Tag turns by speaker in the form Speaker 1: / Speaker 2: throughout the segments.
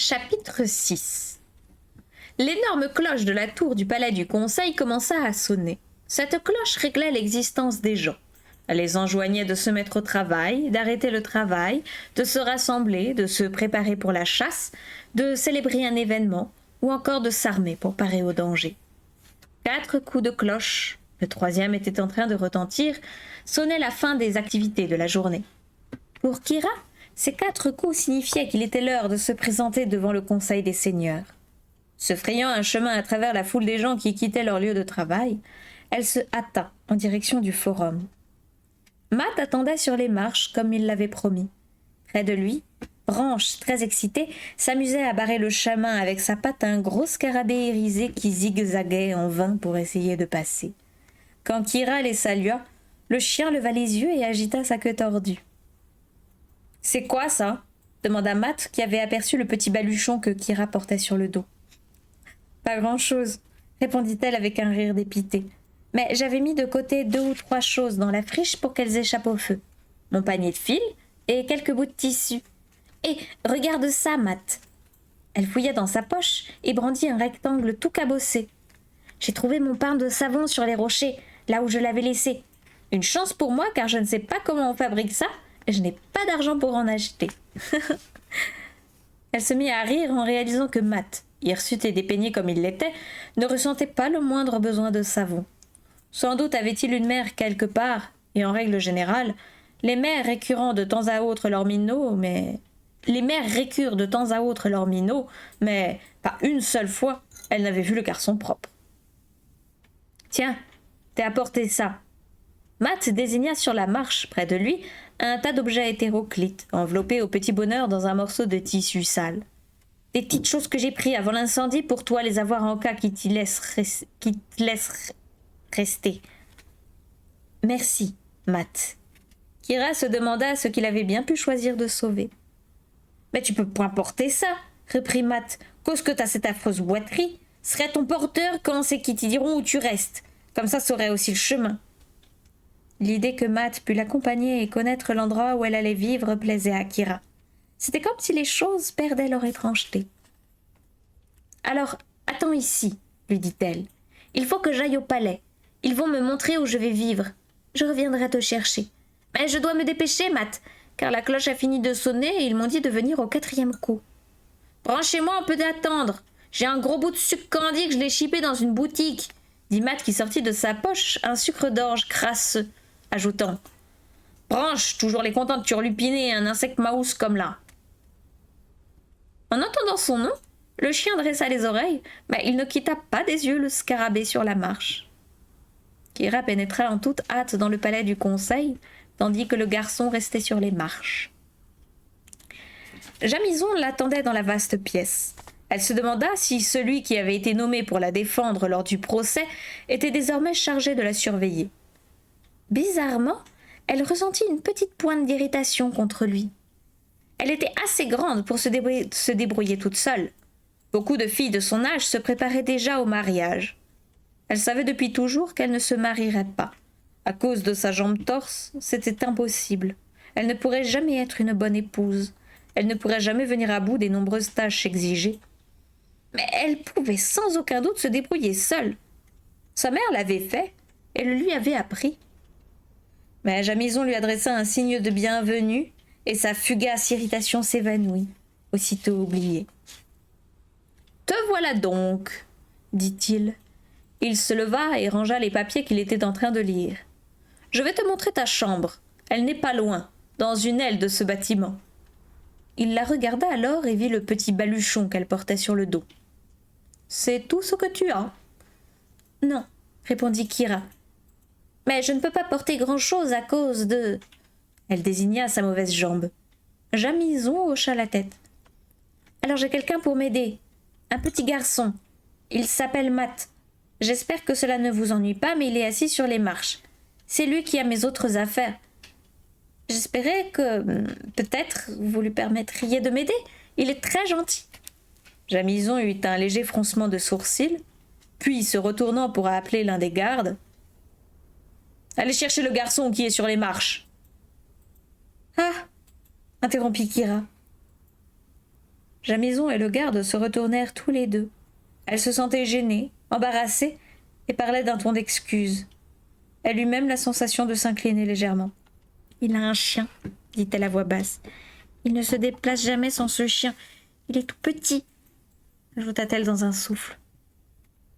Speaker 1: Chapitre 6. L'énorme cloche de la tour du palais du Conseil commença à sonner. Cette cloche réglait l'existence des gens. Elle les enjoignait de se mettre au travail, d'arrêter le travail, de se rassembler, de se préparer pour la chasse, de célébrer un événement, ou encore de s'armer pour parer au danger. 4 coups de cloche, le troisième était en train de retentir, sonnaient la fin des activités de la journée. Pour Kira, ces 4 coups signifiaient qu'il était l'heure de se présenter devant le Conseil des Seigneurs. Se frayant un chemin à travers la foule des gens qui quittaient leur lieu de travail, elle se hâta en direction du forum. Matt attendait sur les marches comme il l'avait promis. Près de lui, Branche, très excitée, s'amusait à barrer le chemin avec sa patte un gros scarabée irisé qui zigzaguait en vain pour essayer de passer. Quand Kira les salua, le chien leva les yeux et agita sa queue tordue. « C'est quoi ça ?» demanda Matt, qui avait aperçu le petit baluchon que Kira portait sur le dos. « Pas grand-chose, » répondit-elle avec un rire dépité. « Mais j'avais mis de côté 2 ou 3 choses dans la friche pour qu'elles échappent au feu. Mon panier de fil et quelques bouts de tissu. Et regarde ça, Matt !» Elle fouilla dans sa poche et brandit un rectangle tout cabossé. « J'ai trouvé mon pain de savon sur les rochers, là où je l'avais laissé. Une chance pour moi, car je ne sais pas comment on fabrique ça. Je n'ai pas d'argent pour en acheter. » Elle se mit à rire en réalisant que Matt, hirsute et dépeigné comme il l'était, ne ressentait pas le moindre besoin de savon. Sans doute avait-il une mère quelque part, et en règle générale, les mères récurrent de temps à autre leurs minots, mais pas une seule fois, elle n'avait vu le garçon propre. « Tiens, t'es apporté ça. » Matt désigna sur la marche, près de lui, un tas d'objets hétéroclites, enveloppés au petit bonheur dans un morceau de tissu sale. « Des petites choses que j'ai pris avant l'incendie pour toi les avoir en cas qui te laisse rester. »« Merci, Matt. » Kira se demanda ce qu'il avait bien pu choisir de sauver. « Mais tu peux point porter ça, » reprit Matt. « Cause que t'as cette affreuse boiterie. Serait ton porteur quand c'est qui t'y diront où tu restes. Comme ça saurait aussi le chemin. » L'idée que Matt pût l'accompagner et connaître l'endroit où elle allait vivre plaisait à Kira. C'était comme si les choses perdaient leur étrangeté. « Alors, attends ici, » lui dit-elle. « Il faut que j'aille au palais. Ils vont me montrer où je vais vivre. Je reviendrai te chercher. Mais je dois me dépêcher, Matt, car la cloche a fini de sonner et ils m'ont dit de venir au 4e coup. »« Branchez-moi, on peut attendre. J'ai un gros bout de sucre candy que je l'ai chipé dans une boutique, » dit Matt qui sortit de sa poche un sucre d'orge crasseux, ajoutant « Branche, toujours les contents de turlupiner un insecte mouse comme là. » En entendant son nom, le chien dressa les oreilles, mais il ne quitta pas des yeux le scarabée sur la marche. Kira pénétra en toute hâte dans le palais du conseil, tandis que le garçon restait sur les marches. Jamison l'attendait dans la vaste pièce. Elle se demanda si celui qui avait été nommé pour la défendre lors du procès était désormais chargé de la surveiller. Bizarrement, elle ressentit une petite pointe d'irritation contre lui. Elle était assez grande pour se débrouiller toute seule. Beaucoup de filles de son âge se préparaient déjà au mariage. Elle savait depuis toujours qu'elle ne se marierait pas. À cause de sa jambe torse, c'était impossible. Elle ne pourrait jamais être une bonne épouse. Elle ne pourrait jamais venir à bout des nombreuses tâches exigées. Mais elle pouvait sans aucun doute se débrouiller seule. Sa mère l'avait fait et le lui avait appris. Mais Jamison lui adressa un signe de bienvenue et sa fugace irritation s'évanouit, aussitôt oubliée. « Te voilà donc, » dit-il. Il se leva et rangea les papiers qu'il était en train de lire. « Je vais te montrer ta chambre. Elle n'est pas loin, dans une aile de ce bâtiment. » Il la regarda alors et vit le petit baluchon qu'elle portait sur le dos. « C'est tout ce que tu as ?»« Non, » répondit Kira. « Mais je ne peux pas porter grand-chose à cause de... » Elle désigna sa mauvaise jambe. Jamison hocha la tête. « Alors j'ai quelqu'un pour m'aider. Un petit garçon. Il s'appelle Matt. J'espère que cela ne vous ennuie pas, mais il est assis sur les marches. C'est lui qui a mes autres affaires. J'espérais que, peut-être, vous lui permettriez de m'aider. Il est très gentil. » Jamison eut un léger froncement de sourcils, puis, se retournant pour appeler l'un des gardes, « Allez chercher le garçon qui est sur les marches. »« Ah !» interrompit Kira. Jamison et le garde se retournèrent tous les deux. Elle se sentait gênée, embarrassée, et parlait d'un ton d'excuse. Elle eut même la sensation de s'incliner légèrement. « Il a un chien, dit-elle à voix basse. Il ne se déplace jamais sans ce chien. Il est tout petit, ajouta-t-elle dans un souffle.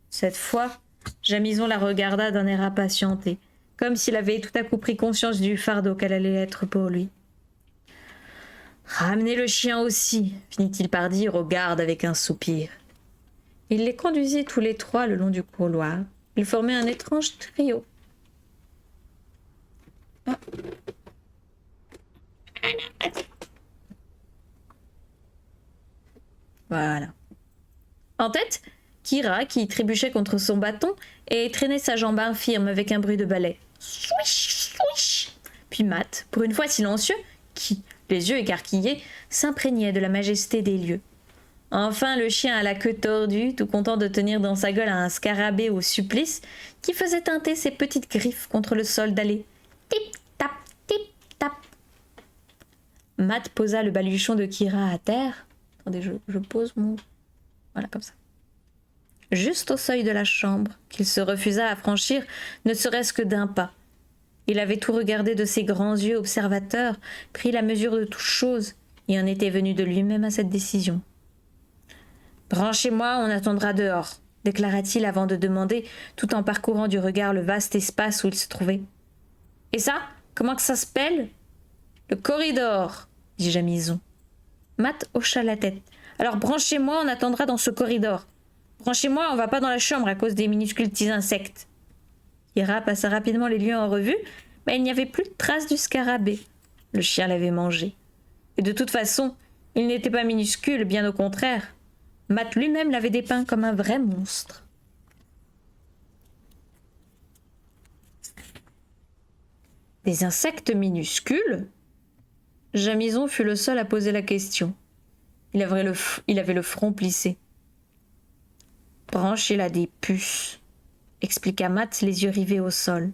Speaker 1: Cette fois, Jamison la regarda d'un air impatienté, comme s'il avait tout à coup pris conscience du fardeau qu'elle allait être pour lui. « Ramenez le chien aussi, finit-il par dire au garde avec un soupir. Il les conduisit tous les trois le long du couloir. Ils formaient un étrange trio. Ah. Voilà. En tête, Kira, qui trébuchait contre son bâton et traînait sa jambe infirme avec un bruit de balai. Swish, swish. Puis Matt, pour une fois silencieux, qui, les yeux écarquillés, s'imprégnait de la majesté des lieux. Enfin, le chien à la queue tordue, tout content de tenir dans sa gueule un scarabée au supplice, qui faisait teinter ses petites griffes contre le sol dallé. Tip-tap, tip-tap. Matt posa le baluchon de Kira à terre. Attendez, je pose mon... Voilà, comme ça. Juste au seuil de la chambre, qu'il se refusa à franchir, ne serait-ce que d'un pas. Il avait tout regardé de ses grands yeux observateurs, pris la mesure de toute chose, et en était venu de lui-même à cette décision. « Branchez-moi, on attendra dehors », déclara-t-il avant de demander, tout en parcourant du regard le vaste espace où il se trouvait. « Et ça, comment que ça s'appelle ?»« Le corridor », dit Jamison. Matt hocha la tête. « Alors branchez-moi, on attendra dans ce corridor. Branchez-moi, on va pas dans la chambre à cause des minuscules petits insectes. » Kira passa rapidement les lieux en revue, mais il n'y avait plus de trace du scarabée. Le chien l'avait mangé. Et de toute façon, il n'était pas minuscule, bien au contraire. Matt lui-même l'avait dépeint comme un vrai monstre. Des insectes minuscules ? Jamison fut le seul à poser la question. Il avait le front plissé. Branche, il a des puces, expliqua Matt, les yeux rivés au sol.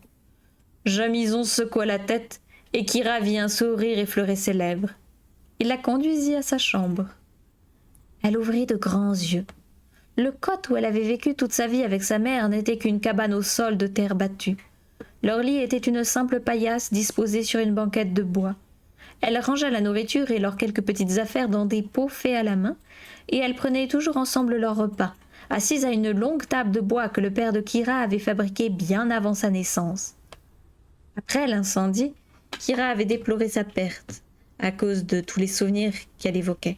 Speaker 1: Jamison secoua la tête et Kira vit un sourire effleurer ses lèvres. Il la conduisit à sa chambre. Elle ouvrit de grands yeux. Le cotte où elle avait vécu toute sa vie avec sa mère n'était qu'une cabane au sol de terre battue. Leur lit était une simple paillasse disposée sur une banquette de bois. Elle rangea la nourriture et leurs quelques petites affaires dans des pots faits à la main, et elles prenaient toujours ensemble leur repas, assises à une longue table de bois que le père de Kira avait fabriquée bien avant sa naissance. Après l'incendie, Kira avait déploré sa perte, à cause de tous les souvenirs qu'elle évoquait.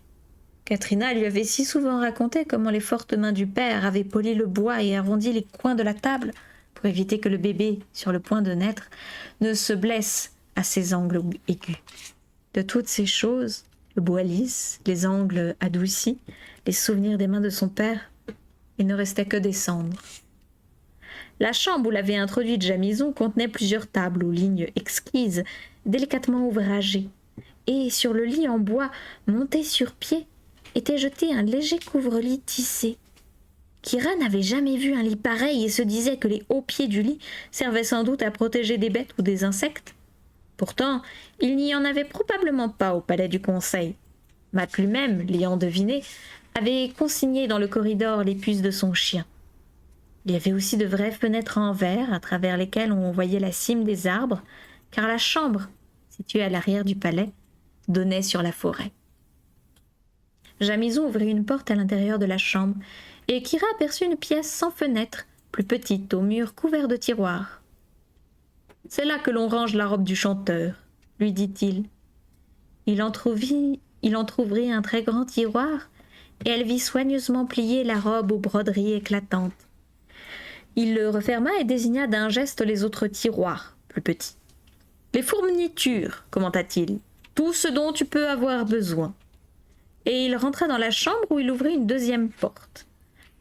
Speaker 1: Katrina lui avait si souvent raconté comment les fortes mains du père avaient poli le bois et arrondi les coins de la table pour éviter que le bébé, sur le point de naître, ne se blesse à ses angles aigus. De toutes ces choses, le bois lisse, les angles adoucis, les souvenirs des mains de son père, il ne restait que des cendres. La chambre où l'avait introduite Jamison contenait plusieurs tables aux lignes exquises, délicatement ouvragées, et sur le lit en bois, monté sur pied, était jeté un léger couvre-lit tissé. Kira n'avait jamais vu un lit pareil et se disait que les hauts pieds du lit servaient sans doute à protéger des bêtes ou des insectes. Pourtant, il n'y en avait probablement pas au palais du conseil. Matt lui-même, l'ayant deviné, avait consigné dans le corridor les puces de son chien. Il y avait aussi de vraies fenêtres en verre à travers lesquelles on voyait la cime des arbres, car la chambre, située à l'arrière du palais, donnait sur la forêt. Jamison ouvrit une porte à l'intérieur de la chambre, et Kira aperçut une pièce sans fenêtre, plus petite, aux murs couverts de tiroirs. « C'est là que l'on range la robe du chanteur, » lui dit-il. Il entr'ouvrit un très grand tiroir, et elle vit soigneusement plier la robe aux broderies éclatantes. Il le referma et désigna d'un geste les autres tiroirs, plus petits. « Les fournitures, commenta-t-il, tout ce dont tu peux avoir besoin. » Et il rentra dans la chambre où il ouvrit une deuxième porte.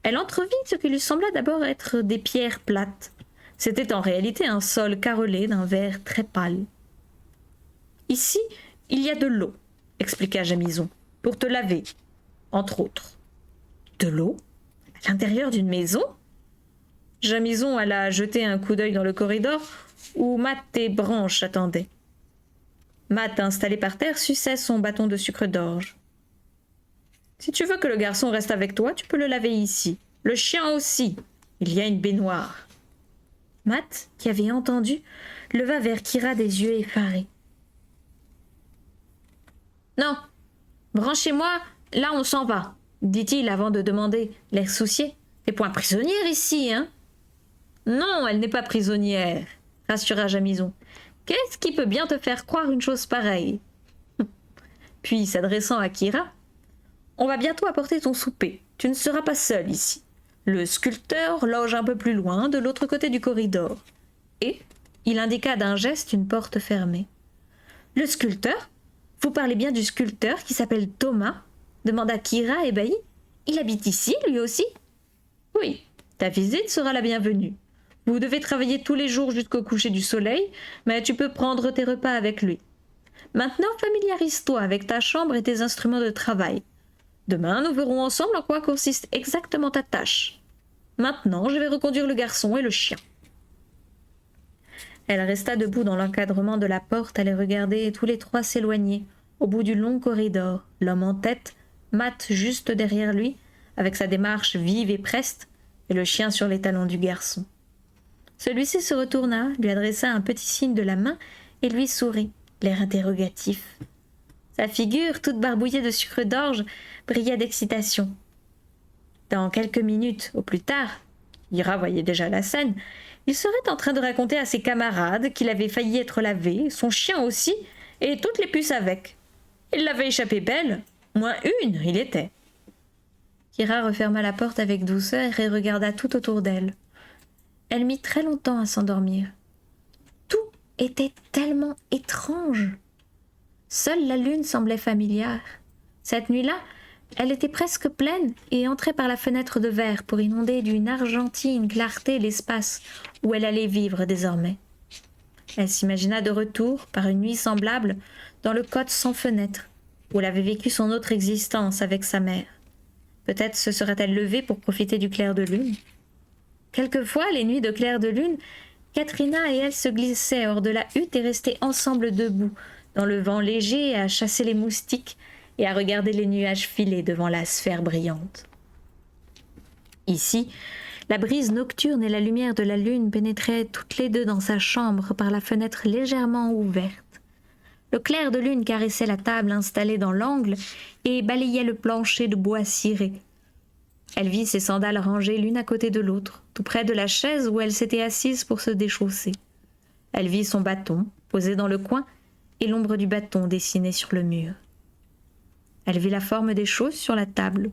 Speaker 1: Elle entrevit ce qui lui sembla d'abord être des pierres plates. C'était en réalité un sol carrelé d'un vert très pâle. « Ici, il y a de l'eau, » expliqua Jamison, « pour te laver, entre autres. »« De l'eau ? À l'intérieur d'une maison ?» Jamison alla jeter un coup d'œil dans le corridor où Matt et Branche attendaient. Matt, installé par terre, suçait son bâton de sucre d'orge. Si tu veux que le garçon reste avec toi, tu peux le laver ici. Le chien aussi. Il y a une baignoire. » Matt, qui avait entendu, leva vers Kira des yeux effarés. « Non, branchez-moi, là on s'en va, » dit-il avant de demander, l'air soucié. « T'es point prisonnière ici, hein ?»« Non, elle n'est pas prisonnière, » rassura Jamison. « Qu'est-ce qui peut bien te faire croire une chose pareille ?» Puis, s'adressant à Kira, « On va bientôt apporter ton souper. Tu ne seras pas seul ici. Le sculpteur loge un peu plus loin, de l'autre côté du corridor. » Et il indiqua d'un geste une porte fermée. « Le sculpteur ? Vous parlez bien du sculpteur qui s'appelle Thomas ?» demanda Kira ébahi. « Il habite ici, lui aussi ?»« Oui, ta visite sera la bienvenue. Vous devez travailler tous les jours jusqu'au coucher du soleil, mais tu peux prendre tes repas avec lui. Maintenant, familiarise-toi avec ta chambre et tes instruments de travail. Demain, nous verrons ensemble en quoi consiste exactement ta tâche. Maintenant, je vais reconduire le garçon et le chien. » Elle resta debout dans l'encadrement de la porte à les regarder tous les trois s'éloigner, au bout du long corridor, l'homme en tête, Matt juste derrière lui, avec sa démarche vive et preste, et le chien sur les talons du garçon. Celui-ci se retourna, lui adressa un petit signe de la main et lui sourit, l'air interrogatif. Sa figure, toute barbouillée de sucre d'orge, brillait d'excitation. Dans quelques minutes, au plus tard, Kira voyait déjà la scène, il serait en train de raconter à ses camarades qu'il avait failli être lavé, son chien aussi, et toutes les puces avec. Il l'avait échappé belle, moins une, il était. Kira referma la porte avec douceur et regarda tout autour d'elle. Elle mit très longtemps à s'endormir. Tout était tellement étrange. Seule la lune semblait familière. Cette nuit-là, elle était presque pleine et entrait par la fenêtre de verre pour inonder d'une argentine clarté l'espace où elle allait vivre désormais. Elle s'imagina de retour, par une nuit semblable, dans le cote sans fenêtre, où elle avait vécu son autre existence avec sa mère. Peut-être se serait-elle levée pour profiter du clair de lune. Quelquefois, les nuits de clair de lune, Katrina et elle se glissaient hors de la hutte et restaient ensemble debout, dans le vent léger, à chasser les moustiques et à regarder les nuages filer devant la sphère brillante. Ici, la brise nocturne et la lumière de la lune pénétraient toutes les deux dans sa chambre par la fenêtre légèrement ouverte. Le clair de lune caressait la table installée dans l'angle et balayait le plancher de bois ciré. Elle vit ses sandales rangées l'une à côté de l'autre, tout près de la chaise où elle s'était assise pour se déchausser. Elle vit son bâton, posé dans le coin, et l'ombre du bâton dessinée sur le mur. Elle vit la forme des choses sur la table.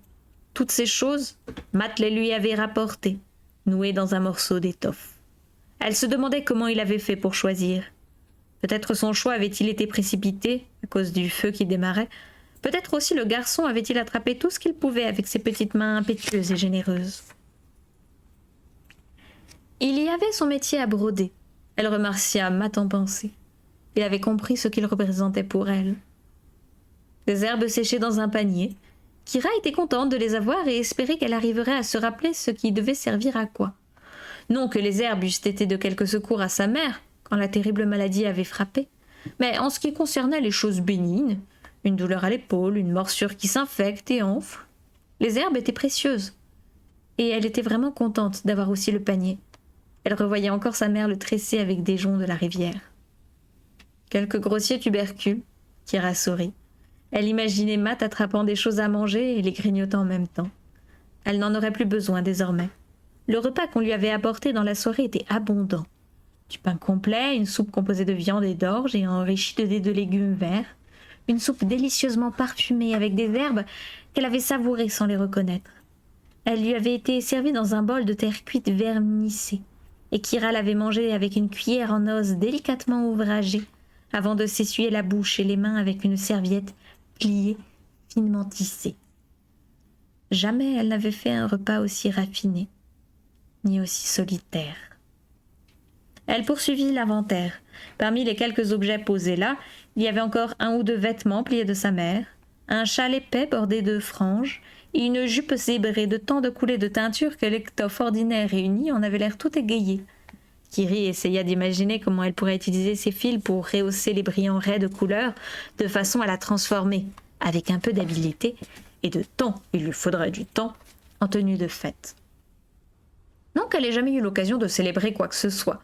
Speaker 1: Toutes ces choses, Matt les lui avait rapportées, nouées dans un morceau d'étoffe. Elle se demandait comment il avait fait pour choisir. Peut-être son choix avait-il été précipité, à cause du feu qui démarrait. Peut-être aussi le garçon avait-il attrapé tout ce qu'il pouvait avec ses petites mains impétueuses et généreuses. Il y avait son métier à broder. Elle remercia Matt en pensée. Il avait compris ce qu'il représentait pour elle. Des herbes séchées dans un panier. Kira était contente de les avoir et espérait qu'elle arriverait à se rappeler ce qui devait servir à quoi. Non que les herbes eussent été de quelque secours à sa mère, quand la terrible maladie avait frappé, mais en ce qui concernait les choses bénignes, une douleur à l'épaule, une morsure qui s'infecte et enfle, les herbes étaient précieuses. Et elle était vraiment contente d'avoir aussi le panier. Elle revoyait encore sa mère le tresser avec des joncs de la rivière. Quelques grossiers tubercules, Kira sourit. Elle imaginait Matt attrapant des choses à manger et les grignotant en même temps. Elle n'en aurait plus besoin désormais. Le repas qu'on lui avait apporté dans la soirée était abondant. Du pain complet, une soupe composée de viande et d'orge et enrichie de dés de légumes verts, une soupe délicieusement parfumée avec des herbes qu'elle avait savourées sans les reconnaître. Elle lui avait été servie dans un bol de terre cuite vernissée, et Kira l'avait mangée avec une cuillère en os délicatement ouvragée, avant de s'essuyer la bouche et les mains avec une serviette pliée, finement tissée. Jamais elle n'avait fait un repas aussi raffiné, ni aussi solitaire. Elle poursuivit l'inventaire. Parmi les quelques objets posés là, il y avait encore un ou deux vêtements pliés de sa mère, un châle épais bordé de franges et une jupe zébrée de tant de coulées de teinture que l'étoffe ordinaire réunie en avait l'air tout égayé. Kiri essaya d'imaginer comment elle pourrait utiliser ces fils pour rehausser les brillants raies de couleurs de façon à la transformer, avec un peu d'habileté, et de temps, il lui faudrait du temps, en tenue de fête. Non qu'elle ait jamais eu l'occasion de célébrer quoi que ce soit.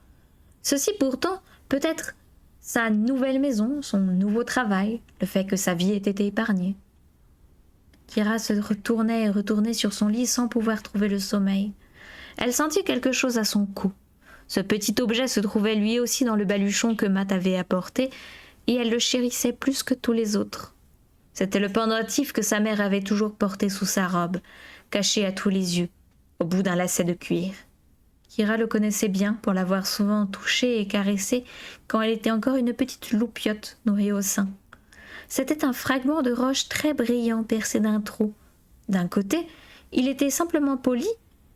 Speaker 1: Ceci pourtant peut être sa nouvelle maison, son nouveau travail, le fait que sa vie ait été épargnée. Kira se retournait et retournait sur son lit sans pouvoir trouver le sommeil. Elle sentit quelque chose à son cou. Ce petit objet se trouvait lui aussi dans le baluchon que Matt avait apporté, et elle le chérissait plus que tous les autres. C'était le pendentif que sa mère avait toujours porté sous sa robe, caché à tous les yeux, au bout d'un lacet de cuir. Kira le connaissait bien pour l'avoir souvent touché et caressé quand elle était encore une petite loupiote nourrie au sein. C'était un fragment de roche très brillant percé d'un trou. D'un côté, il était simplement poli,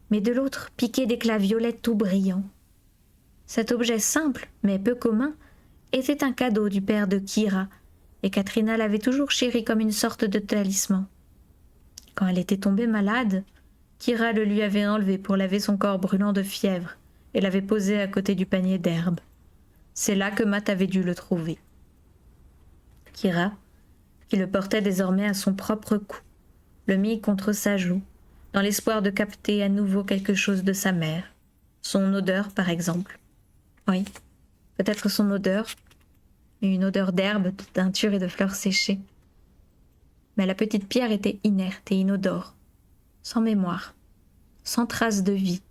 Speaker 1: mais de l'autre piqué d'éclats violets tout brillants. Cet objet simple, mais peu commun, était un cadeau du père de Kira, et Katrina l'avait toujours chéri comme une sorte de talisman. Quand elle était tombée malade, Kira le lui avait enlevé pour laver son corps brûlant de fièvre et l'avait posé à côté du panier d'herbes. C'est là que Matt avait dû le trouver. Kira, qui le portait désormais à son propre cou, le mit contre sa joue, dans l'espoir de capter à nouveau quelque chose de sa mère. Son odeur, par exemple. Oui, peut-être son odeur, une odeur d'herbe, de teinture et de fleurs séchées. Mais la petite pierre était inerte et inodore, sans mémoire, sans trace de vie.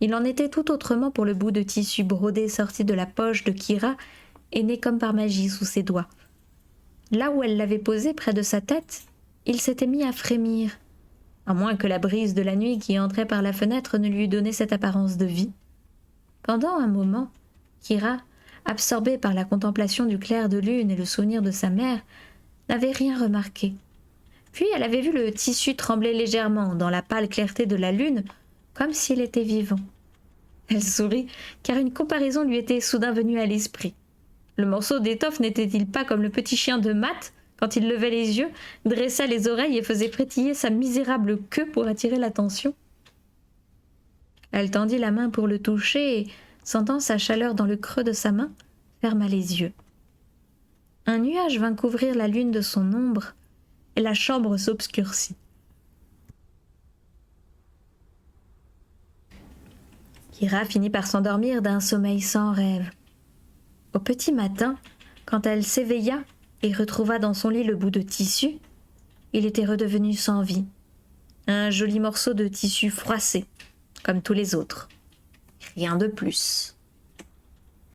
Speaker 1: Il en était tout autrement pour le bout de tissu brodé sorti de la poche de Kira et né comme par magie sous ses doigts. Là où elle l'avait posé près de sa tête, il s'était mis à frémir, à moins que la brise de la nuit qui entrait par la fenêtre ne lui eût donné cette apparence de vie. Pendant un moment, Kira, absorbée par la contemplation du clair de lune et le souvenir de sa mère, n'avait rien remarqué. Puis elle avait vu le tissu trembler légèrement dans la pâle clarté de la lune, comme s'il était vivant. Elle sourit, car une comparaison lui était soudain venue à l'esprit. Le morceau d'étoffe n'était-il pas comme le petit chien de Matt, quand il levait les yeux, dressait les oreilles et faisait frétiller sa misérable queue pour attirer l'attention? Elle tendit la main pour le toucher et, sentant sa chaleur dans le creux de sa main, ferma les yeux. Un nuage vint couvrir la lune de son ombre, et la chambre s'obscurcit. Kira finit par s'endormir d'un sommeil sans rêve. Au petit matin, quand elle s'éveilla et retrouva dans son lit le bout de tissu, il était redevenu sans vie. Un joli morceau de tissu froissé, comme tous les autres. Rien de plus.